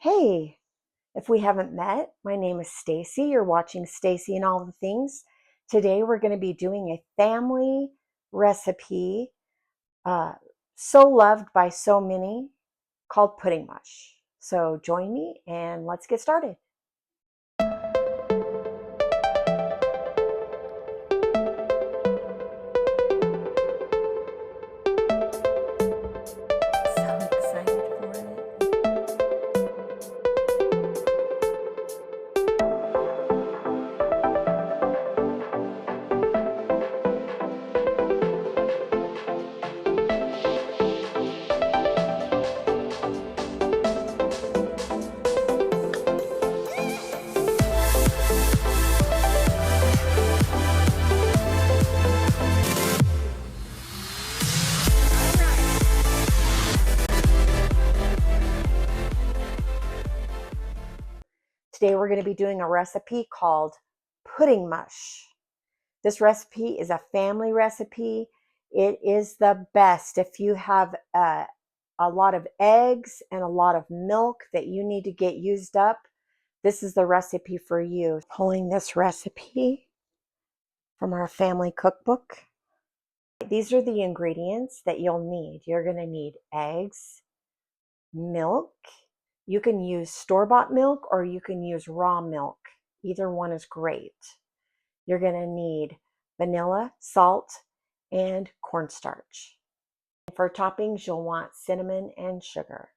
Hey, if we haven't met, my name is Stacy. You're watching Stacy and All the Things. Today we're going to be doing a family recipe uh, so loved by so many called pudding mush. So join me and let's get started. So excited for it. Today we're going to be doing a recipe called pudding mush. This recipe is a family recipe. It is the best if you have a lot of eggs and a lot of milk that you need to get used up. This is the recipe for you. Pulling this recipe from our family cookbook. These are the ingredients that you'll need. You're going to need eggs, milk. You can use store-bought milk or you can use raw milk. Either one is great. You're going to need vanilla, salt, and cornstarch. For toppings, you'll want cinnamon and sugar.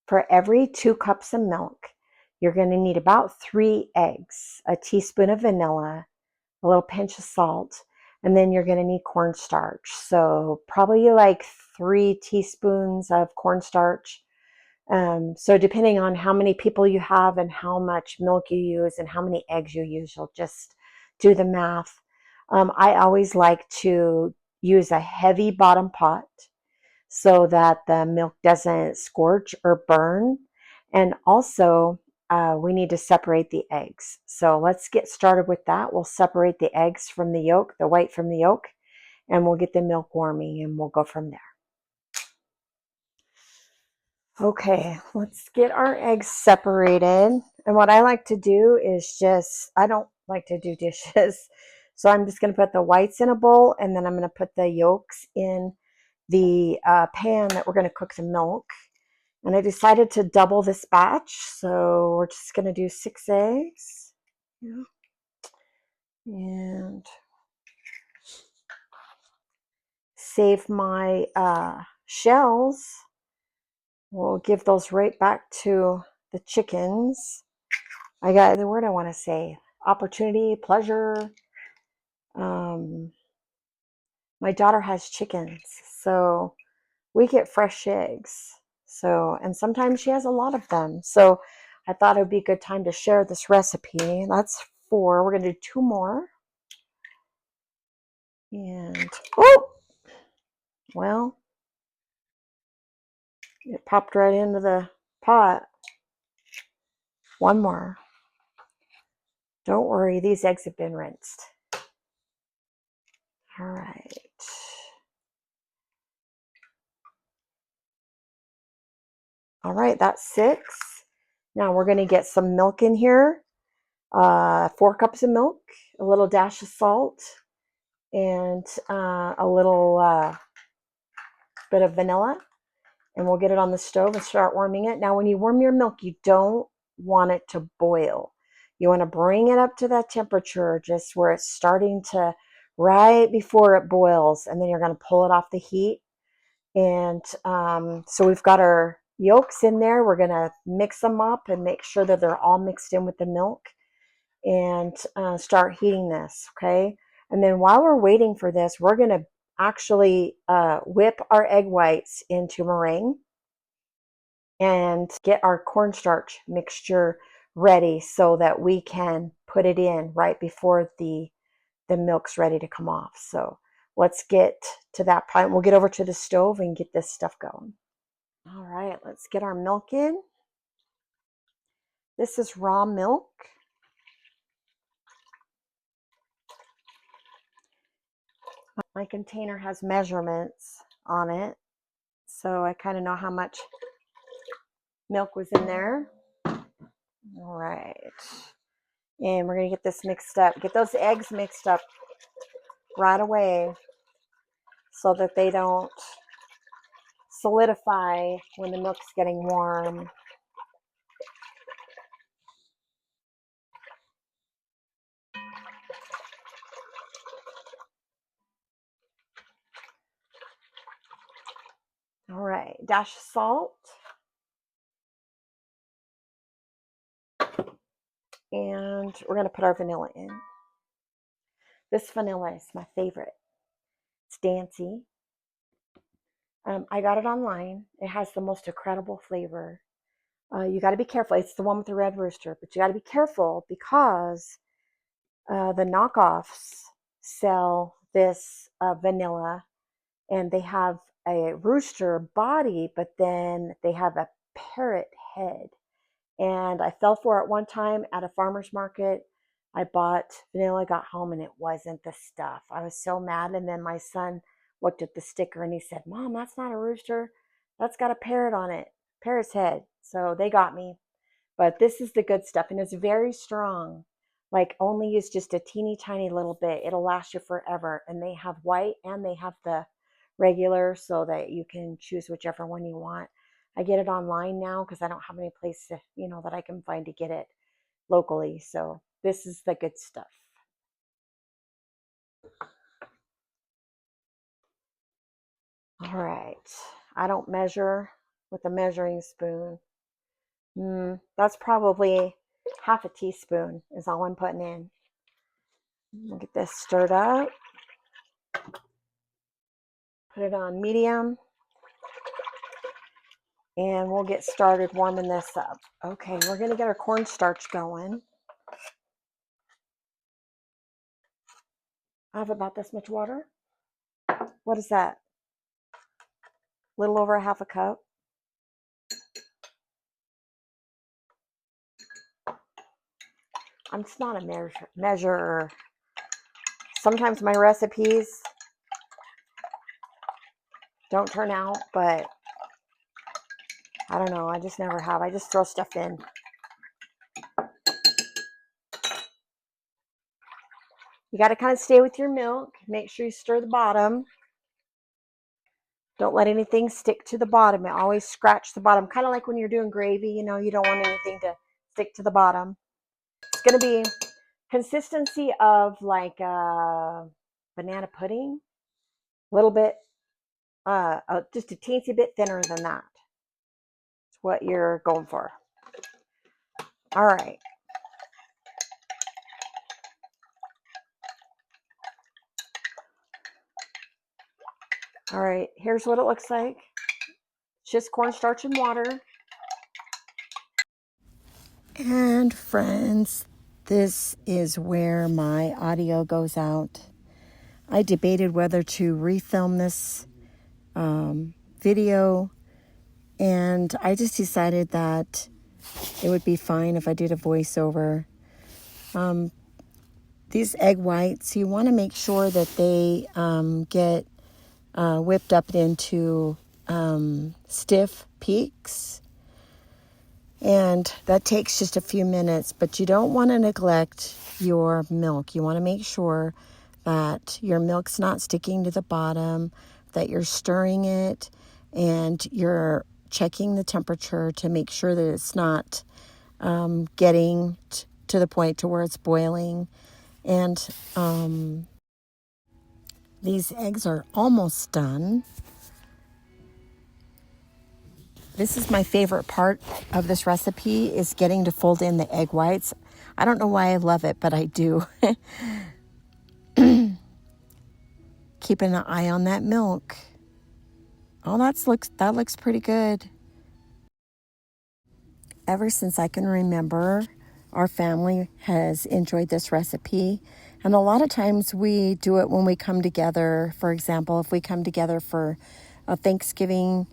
For every 2 cups of milk, you're going to need about 3 eggs, a teaspoon of vanilla, a little pinch of salt, and then you're going to need cornstarch. So probably like 3 teaspoons of cornstarch. So depending on how many people you have and how much milk you use and how many eggs you use, you'll just do the math. I always like to use a heavy bottom pot so that the milk doesn't scorch or burn. And also, we need to separate the eggs. So let's get started with that. We'll separate the eggs from the yolk, the white from the yolk, and we'll get the milk warming and we'll go from there. Okay, let's get our eggs separated. And what I like to do is I don't like to do dishes. So I'm just going to put the whites in a bowl and then I'm going to put the yolks in the pan that we're going to cook the milk. And I decided to double this batch. So we're just going to do 6 eggs. Yeah. And save my shells. We'll give those right back to the chickens. I got the word I want to say. Opportunity, pleasure. My daughter has chickens, so we get fresh eggs. So, and sometimes she has a lot of them. So I thought it would be a good time to share this recipe. That's 4. We're going to do 2 more. And, oh, well, it popped right into the pot. 1 more. Don't worry, these eggs have been rinsed. All right. All right, that's 6. Now we're going to get some milk in here. 4 cups of milk, a little dash of salt, and a little bit of vanilla. And we'll get it on the stove and start warming it. Now, when you warm your milk, you don't want it to boil. You want to bring it up to that temperature just where it's starting to, right before it boils. And then you're going to pull it off the heat. And so we've got our yolks in there. We're going to mix them up and make sure that they're all mixed in with the milk. And start heating this, okay? And then while we're waiting for this, we're going to actually whip our egg whites into meringue and get our cornstarch mixture ready so that we can put it in right before the milk's ready to come off. So let's get to that point. We'll get over to the stove and get this stuff going. All right, let's get our milk in. This is raw milk. My container has measurements on it, so I kind of know how much milk was in there. All right. And we're going to get this mixed up. Get those eggs mixed up right away so that they don't solidify when the milk's getting warm. All right, dash of salt. And we're going to put our vanilla in. This vanilla is my favorite. It's Dancy. I got it online. It has the most incredible flavor. You got to be careful. It's the one with the red rooster, but you got to be careful because the knockoffs sell this vanilla, and they have a rooster body, but then they have a parrot head. And I fell for it one time at a farmer's market. I bought vanilla, got home, and it wasn't the stuff. I was so mad. And then my son looked at the sticker and he said, Mom, that's not a rooster. That's got a parrot on it, parrot's head. So they got me. But this is the good stuff, and it's very strong. Like, only use just a teeny tiny little bit. It'll last you forever. And they have white and they have the regular, so that you can choose whichever one you want. I get it online now because I don't have any place to, that I can find to get it locally. So this is the good stuff. All right. I don't measure with a measuring spoon. That's probably half a teaspoon is all I'm putting in. We'll get this stirred up. Put it on medium. And we'll get started warming this up. Okay, we're going to get our cornstarch going. I have about this much water. What is that? A little over a half a cup. I'm just not a measurer. Sometimes my recipes don't turn out, but I don't know. I just never have. I just throw stuff in. You got to kind of stay with your milk. Make sure you stir the bottom. Don't let anything stick to the bottom. You always scratch the bottom. Kind of like when you're doing gravy, you don't want anything to stick to the bottom. It's going to be consistency of like banana pudding. A little bit, just a teensy bit thinner than that. It's what you're going for. All right. All right, here's what it looks like. It's just cornstarch and water. And friends, this is where my audio goes out. I debated whether to refilm this video, and I just decided that it would be fine if I did a voiceover. These egg whites, you want to make sure that they get whipped up into stiff peaks. And that takes just a few minutes, but you don't want to neglect your milk. You want to make sure that your milk's not sticking to the bottom, that you're stirring it, and you're checking the temperature to make sure that it's not getting to the point to where it's boiling. And these eggs are almost done. This is my favorite part of this recipe, is getting to fold in the egg whites. I don't know why I love it, but I do. Keeping an eye on that milk. Oh, that looks pretty good. Ever since I can remember, our family has enjoyed this recipe. And a lot of times we do it when we come together. For example, if we come together for a Thanksgiving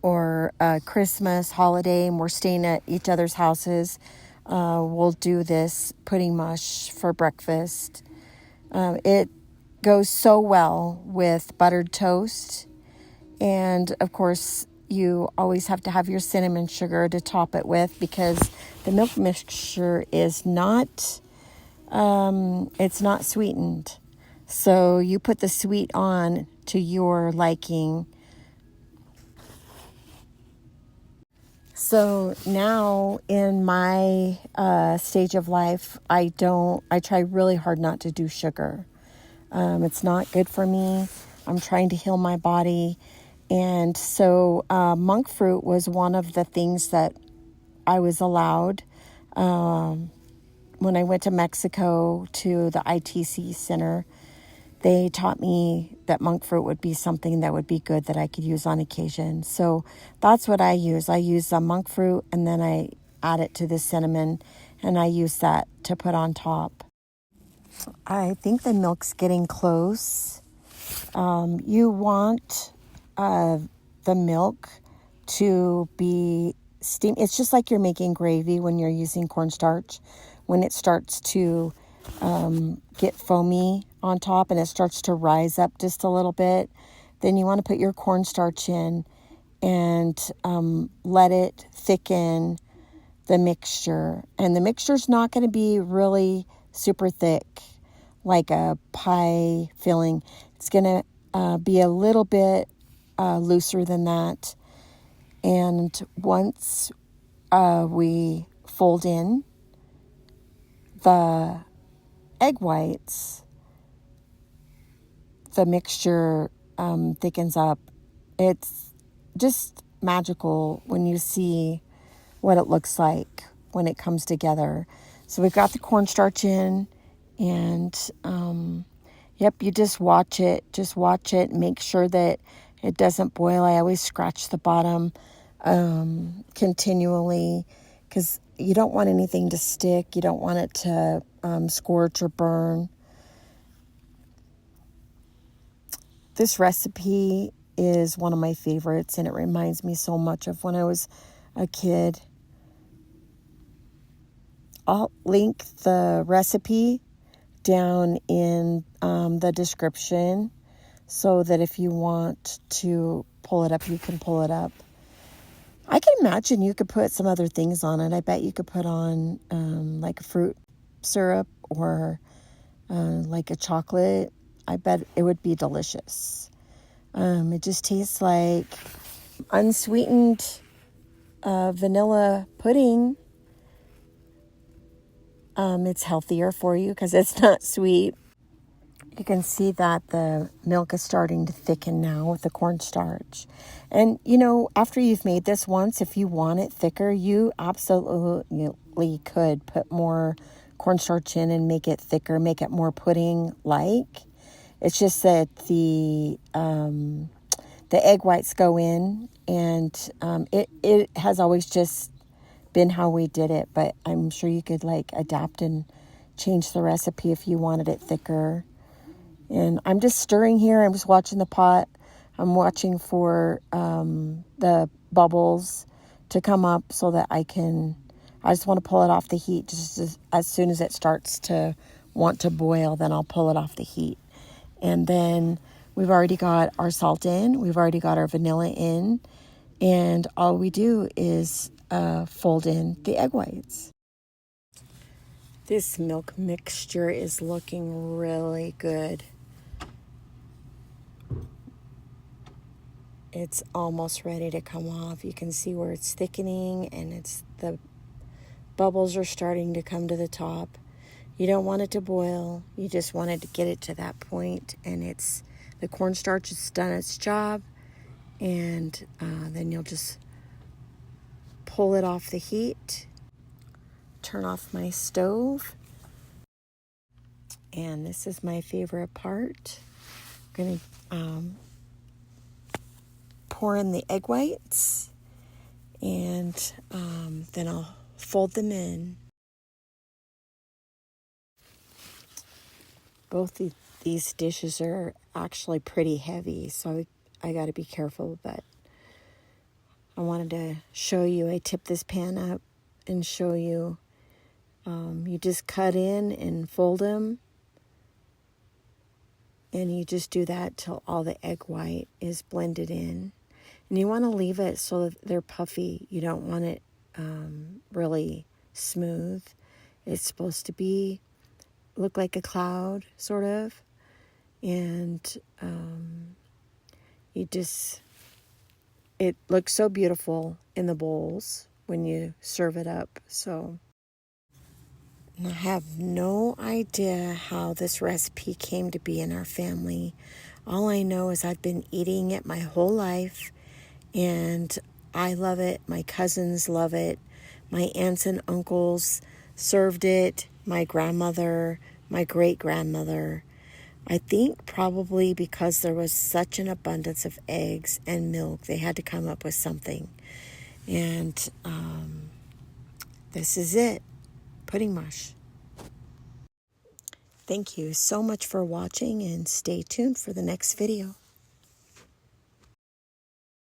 or a Christmas holiday and we're staying at each other's houses, we'll do this pudding mush for breakfast. It goes so well with buttered toast. And of course, you always have to have your cinnamon sugar to top it with, because the milk mixture is not, it's not sweetened. So you put the sweet on to your liking. So now in my stage of life, I try really hard not to do sugar. It's not good for me. I'm trying to heal my body. And so monk fruit was one of the things that I was allowed when I went to Mexico to the ITC center. They taught me that monk fruit would be something that would be good that I could use on occasion. So that's what I use. I use the monk fruit, and then I add it to the cinnamon, and I use that to put on top. I think the milk's getting close. You want the milk to be steamed. It's just like you're making gravy when you're using cornstarch. When it starts to get foamy on top and it starts to rise up just a little bit, then you want to put your cornstarch in and let it thicken the mixture. And the mixture's not going to be really super thick like a pie filling. It's going to be a little bit looser than that. And once we fold in the egg whites, the mixture thickens up. It's just magical when you see what it looks like when it comes together. So we've got the cornstarch in, and you just watch it. Just watch it. Make sure that it doesn't boil. I always scratch the bottom continually, because you don't want anything to stick. You don't want it to scorch or burn. This recipe is one of my favorites, and it reminds me so much of when I was a kid. I'll link the recipe down in the description so that if you want to pull it up, you can pull it up. I can imagine you could put some other things on it. I bet you could put on like a fruit syrup or like a chocolate. I bet it would be delicious. It just tastes like unsweetened vanilla pudding. It's healthier for you because it's not sweet. You can see that the milk is starting to thicken now with the cornstarch. And, after you've made this once, if you want it thicker, you absolutely could put more cornstarch in and make it thicker, make it more pudding-like. It's just that the egg whites go in, and it has always just been how we did it, but I'm sure you could adapt and change the recipe if you wanted it thicker. And I'm just stirring here. I'm just watching the pot. I'm watching for the bubbles to come up so that I just want to pull it off the heat. Just as soon as it starts to want to boil, then I'll pull it off the heat. And then we've already got our salt in. We've already got our vanilla in. And all we do is fold in the egg whites. This milk mixture is looking really good. It's almost ready to come off. You can see where it's thickening, and the bubbles are starting to come to the top. You don't want it to boil. You just want it to get it to that point, and the cornstarch has done its job, and then you'll just pull it off the heat. Turn off my stove. And this is my favorite part. I'm going to pour in the egg whites, and then I'll fold them in. Both these dishes are actually pretty heavy, so I got to be careful, but I wanted to show you. I tip this pan up and show you. You just cut in and fold them, and you just do that till all the egg white is blended in. And you want to leave it so that they're puffy. You don't want it really smooth. It's supposed to be look like a cloud, sort of. And it looks so beautiful in the bowls when you serve it up. So I have no idea how this recipe came to be in our family. All I know is I've been eating it my whole life, and I love it. My cousins love it. My aunts and uncles served it. My grandmother, my great-grandmother. I think probably because there was such an abundance of eggs and milk, they had to come up with something. And this is it, pudding mush. Thank you so much for watching, and stay tuned for the next video.